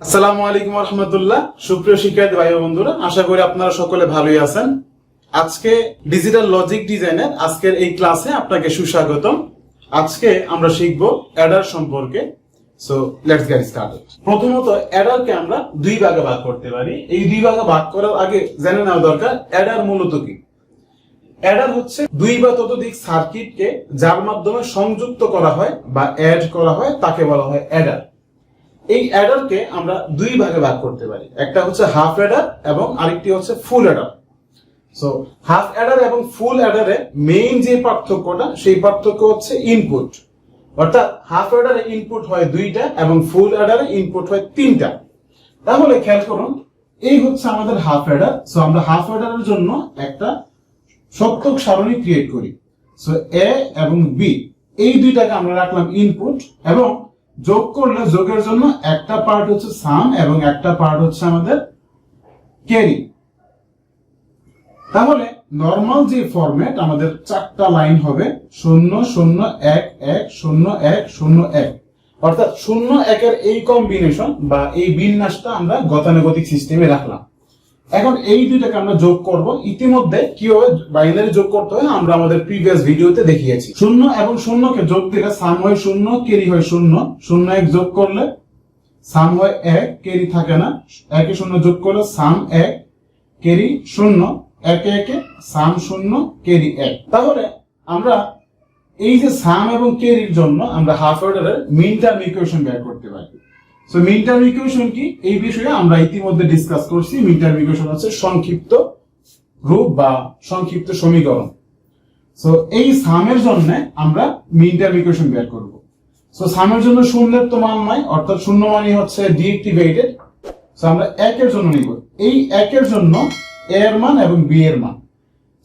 আসসালামু আলাইকুম ওয়া রাহমাতুল্লাহ। সুপ্রিয় শিক্ষার্থী ভাই ও বন্ধুরা, আশা করি আপনারা সকলে ভালোই আছেন। আজকে ডিজিটাল লজিক ডিজাইনের আজকের এই ক্লাসে আপনাকে সুস্বাগতম। আজকে আমরা শিখব অ্যাডার সম্পর্কে। So let's get started. প্রথমত অ্যাডারকে আমরা দুই ভাগে ভাগ করতে পারি। এই দুই ভাগে ভাগ করার আগে জেনে নেওয়া দরকার অ্যাডার মূলত কি। অ্যাডার হচ্ছে দুই বা ততোধিক সার্কিটকে যার মাধ্যমে সংযুক্ত করা হয় বা অ্যাড করা হয় তাকে বলা হয় অ্যাডার। এই অ্যাডারকে আমরা দুই ভাগে ভাগ করতে পারি, একটা হচ্ছে হাফ অ্যাডার এবং আরেকটি হচ্ছে ফুল অ্যাডার। সো হাফ অ্যাডার এবং ফুল অ্যাডারে মেইন যে পার্থক্যটা, সেই পার্থক্য হচ্ছে ইনপুট। অর্থাৎ হাফ অ্যাডারে ইনপুট হয় দুইটা এবং ফুল অ্যাডারে ইনপুট হয় তিনটা। তাহলে খেয়াল করুন, এই হচ্ছে আমাদের হাফ অ্যাডার। সো আমরা হাফ অ্যাডারের জন্য একটা সত্যক সারণী ক্রিয়েট করি। সো এ এবং বি এই দুইটাকে আমরা রাখলাম ইনপুট, এবং যোগ করলে যোগের জন্য একটা পার্ট হচ্ছে সাম এবং একটা পার্ট হচ্ছে আমাদের ক্যারি। তাহলে নরমাল যে ফরম্যাট, আমাদের চারটা লাইন হবে 0 0 1 1 0 1 0 1, অর্থাৎ 0 1 এর এই কম্বিনেশন বা এই বিন্যাসটা আমরা গতানুগতিক সিস্টেমে রাখলাম। এখন এই দুইটাকে আমরা যোগ করব। ইতিমধ্যে কিভাবে বাইনারি যোগ করতে হয় আমরা আমাদের প্রিভিয়াস ভিডিওতে দেখিয়েছি। 0 এবং 0 কে যোগ দিলে সাম হয় 0, ক্যারি হয় 0। 0 1 যোগ করলে সাম হয় 1, ক্যারি থাকে না। 1 এ 0 যোগ করলে সাম 1, ক্যারি 0। 1 1 এ সাম 0, ক্যারি 1। তাহলে আমরা এই যে সাম এবং ক্যারির জন্য আমরা হাফ অর্ডারের মিন টার্ম ইকুয়েশন বের করতে পারি। সো মিন টার্ম ইকুয়েশন কি, এই বিষয়ে আমরা ইতিমধ্যে ডিসকাস করছি। মিন টার্ম ইকুয়েশন হচ্ছে সংক্ষিপ্ত রূপ বা সংক্ষিপ্ত সমীকরণ। সো এই সামের জন্য আমরা মিন টার্ম ইকুয়েশন বের করব। সো সামের জন্য শূন্যের তো মান নাই, অর্থাৎ শূন্য মানই হচ্ছে ডিএক্টিভেটেড। সো আমরা 1 এর জন্য নিব এই 1 এর জন্য a এর মান এবং b এর মান।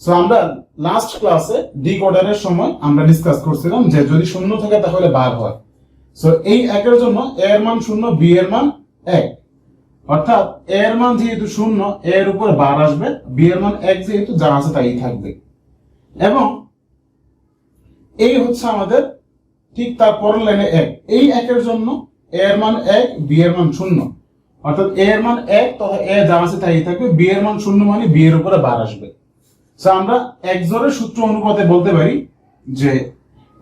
সো আমরা লাস্ট ক্লাসে ডিকোডারের সময় আমরা ডিসকাস করছিলাম যে যদি শূন্য থাকে তাহলে বার হয়। সো এই 1 এর জন্য a এর মান 0, b এর মান 1, অর্থাৎ a এর মান যেহেতু 0, a এর উপর বার আসবে, b এর মান 1 যেহেতু যা আছে তাই থাকবে। এবং এই হচ্ছে আমাদের ঠিক তার পরের লাইনে 1। এই 1 এর জন্য a এর মান 1, b এর মান 0, অর্থাৎ a এর মান 1 তবে a যা আছে তাই থাকবে, b এর মান 0 মানে b এর উপরে বার আসবে। সো আমরা XOR সূত্র অনুপাতে বলতে পারি যে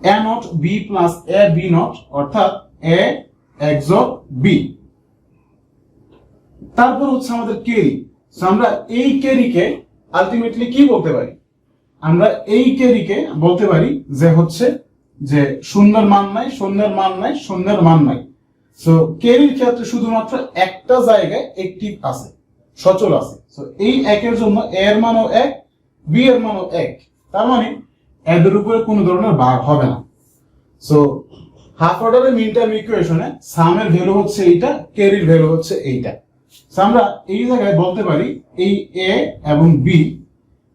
a not b plus a b not, অর্থাৎ a XOR b। তারপর হচ্ছে আমাদের ক্যারি। সো আমরা এই ক্যারিকে আলটিমেটলি কি বলতে পারি, আমরা এই ক্যারিকে বলতে পারি যে হচ্ছে যে শূন্যের মান নাই, শূন্যের মান নাই, শূন্যের মান নাই। সো ক্যারির ক্ষেত্রে শুধুমাত্র একটা জায়গায় অ্যাক্টিভ আছে, সচল আছে। সো এই 1 এর জন্য a এর মানও 1, b এর মানও 1, তার মানে এদের উপরে কোনো ধরনের বার হবে না। সো হাফ অর্ডারের মিন টার্ম ইকুয়েশনে সামের ভ্যালু হচ্ছে এইটা, ক্যারির ভ্যালু হচ্ছে এইটা। সো আমরা এই জায়গায় বলতে পারি এই a এবং b,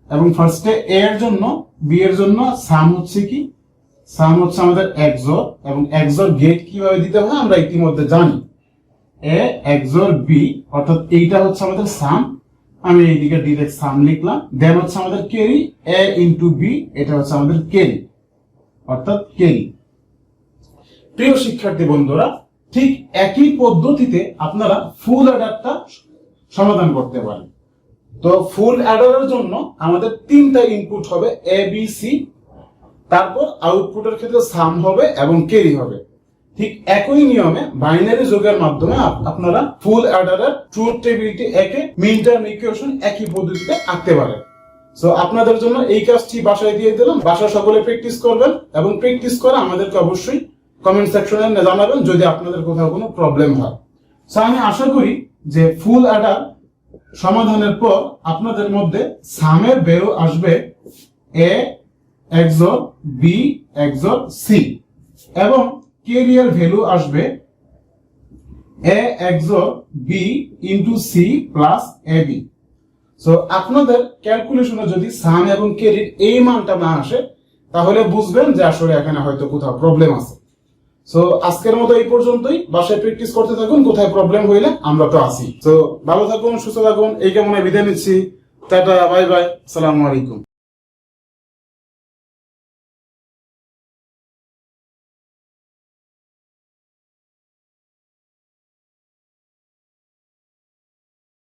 এবং ফার্স্টে a এর জন্য b এর জন্য সাম হচ্ছে কি, সাম হচ্ছে আমাদের XOR, এবং XOR গেট কিভাবে দিতে হয় আমরা ইতিমধ্যে জানি। a XOR b, অর্থাৎ এইটা হচ্ছে আমাদের সাম, আমি এইদিকে ডিরেক্ট সাম লিখলাম। দেন হচ্ছে আমাদের ক্যারি, a ইনটু b, এটা হচ্ছে আমাদের ক্যারি, অর্থাৎ ক্যারি। প্রিয় শিক্ষার্থী বন্ধুরা, ঠিক একই পদ্ধতিতে আপনারা ফুল অ্যাডারটা সমাধান করতে পারেন। তো ফুল অ্যাডারের জন্য আমাদের তিনটা ইনপুট হবে a b c, তারপর আউটপুটের ক্ষেত্রে সাম হবে এবং ক্যারি হবে। ঠিক একই নিয়মে বাইনারি যোগের মাধ্যমে আপনারা ফুল অ্যাডারের ট্রুথ টেবিলিটি একে মিন টার্ম ইকুয়েশন একই পদ্ধতিতে আঁকতে পারেন। সো আপনাদের জন্য এই কাজটি বাসায় দিয়ে দিলাম, বাসা সকলে প্র্যাকটিস করবেন, এবং প্র্যাকটিস করে আমাদেরকে অবশ্যই কমেন্ট সেকশনে জানাবেন যদি আপনাদের কোথাও কোনো প্রবলেম হয়। সো আমি আশা করি যে ফুল অ্যাডার সমাধানের পর আপনাদের মধ্যে সামের ভ্যালু আসবে a XOR b XOR c, এবং ক্যারিয়ার ভ্যালু আসবে a XOR b into c plus ab। So আপনাদের ক্যালকুলেশনে যদি সাম এবং ক্যারির এই মানটা না আসে তাহলে বুঝবেন যে আসলে এখানে হয়তো কোথাও প্রবলেম আছে। সো আজকের মতো এই পর্যন্তই, বাসায় প্র্যাকটিস করতে থাকুন, কোথায় প্রবলেম হইলে আমরা তো আছি। তো ভালো থাকুন, সুস্থ থাকুন, এই কামনায় বিদায় নিচ্ছি। টাটা, বাই বাই, আসসালামু আলাইকুম।